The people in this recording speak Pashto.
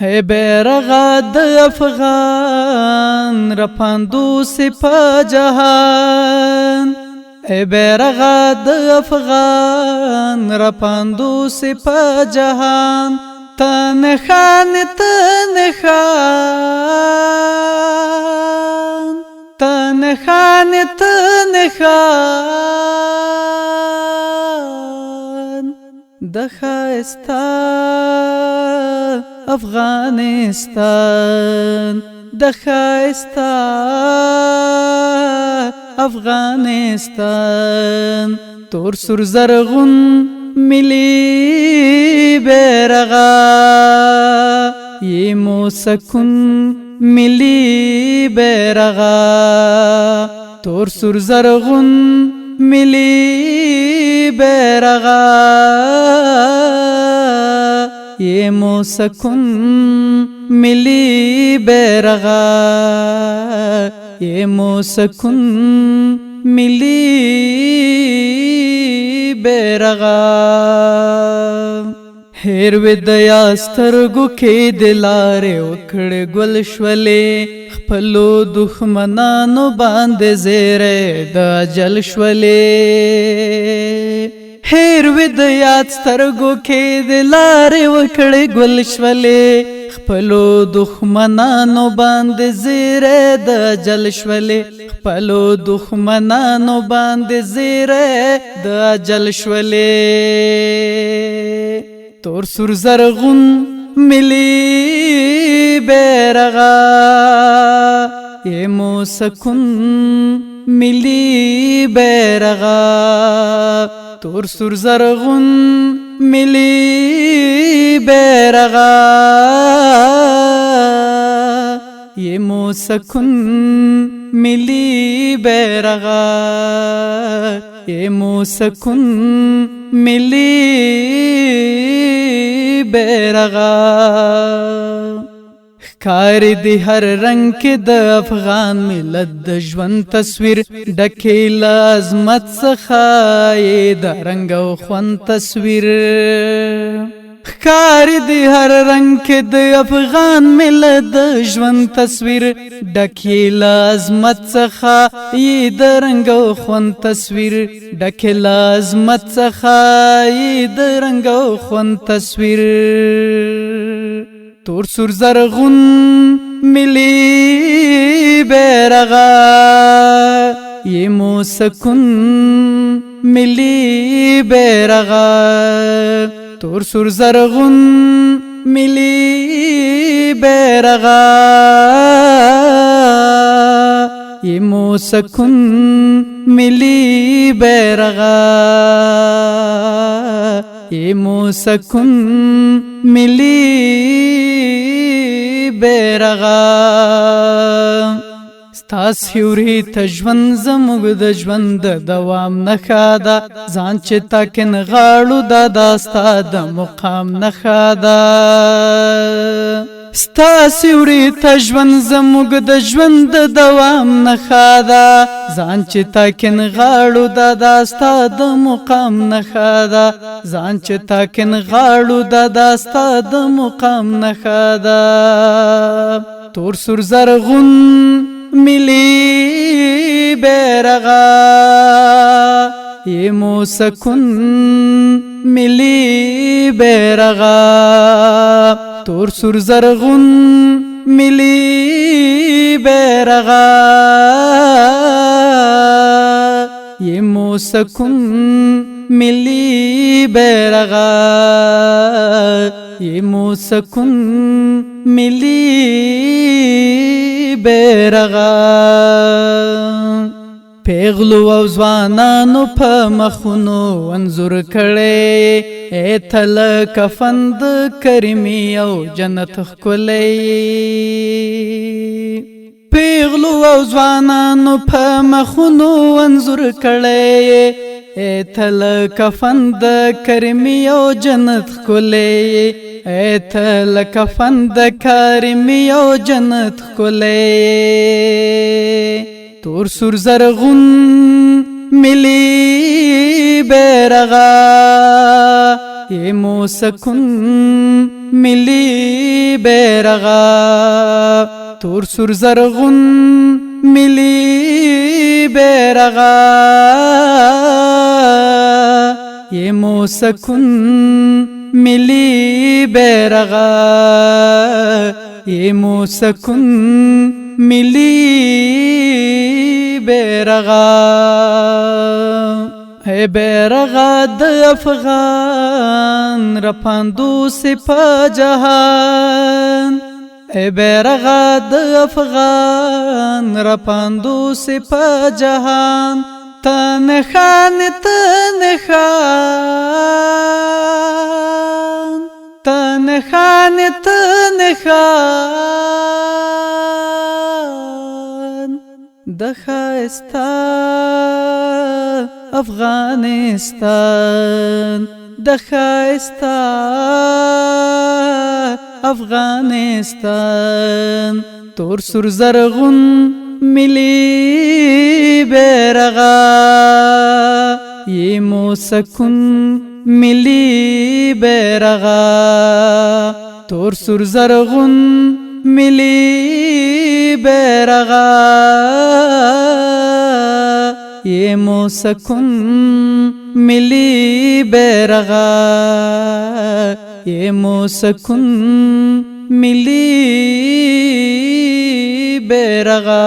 اے بیرغا د افغان رپاندو سی پا جهان اے بیرغا د افغان رپاندو سی پا جهان تنخان تنخان تنخان تنخان د ښایسته افغانستان د ښایسته افغانستان تور سور زرغون ملي بیرغا یمو سکون ملي بیرغا تور سور زرغون ملي بیرغا یمو سکون ملي بیرغا یمو سکون ملي بیرغا هیر ودیا سترګو کې دلاره وکړې ګل شولې خپلو دښمنانو باندې زیره د اجل شولې هیر ودیا سترګو کې دلاره وکړې ګل شولې خپلو دښمنانو باندې زیره د اجل شولې خپلو دښمنانو باندې زیره د اجل شولې تور سور زرغون ملي بیرغا یمو سکون ملي بیرغا تور سور زرغون ملي بیرغا یمو سکون ملي بیرغا یمو سکون ملي بیرغا ښکار دی هر رنگ کې د افغان ملت د ژوند تصویر ډکې له عظمت څخه د رنګ او خوند تصویر ښکار دی هر رنگ کې د افغان ملت د ژوند تصویر ډکې له عظمت څخه د رنګ او خوند تصویر ډکې له عظمت څخه د رنګ او خوند تصویر تور سور زرغون ملي بیرغا یمو سکون ملي بیرغا تور سور زرغون ملي بیرغا یمو سکون ملي بیرغا یمو سکون ملي بیرغا ستا سیوري ته ژوند زموږ د ژوند د دوام نښه ده ځان چې تاکن غاړو دا ستا د مقام نښه ده ستا سیوري ته ژوند زموږ د ژوند د دوام نښه ده ځان چې تاکن غاړو دا ستا د مقام نښه ده ځان چې تاکن غاړو دا ستا د مقام نښه ده تور سور زرغون ملي بیرغا یمو سکون ملي بیرغا تور سور زرغون ملي بیرغا یمو سکون ملي بیرغا یمو سکون ملي بیرغا پیغلو او ځوانانو په مخونو انځور کړي ایتل کفن د کریمي او جنت ښکلی پیغلو او ځوانانو په مخونو انځور کړي ایتل کفن د کریمي او جنت ښکلی ایتل کفن د کریمي او جنت ښکلی تور سور زرغون ملي بیرغا یہ مو سکون ملی بیرغا تور سر زرغون ملی بیرغا یہ مو سکون ملی بیرغا یہ مو سکون ملی بیرغا اے بیرغا د افغان رپاندو سپا جہان اے بیرغا د افغان رپاندو سپا جہان تنخان تنخان تنخان تنخان د ښایسته افغانستان د ښایسته افغانستان تور سور زرغون ملی بیرغا یہ مو سکون ملی بیرغا تور سور زرغون ملی بیرغا یہ مو سکون ملی بیرغا یہ مو سکون ملی بیرغا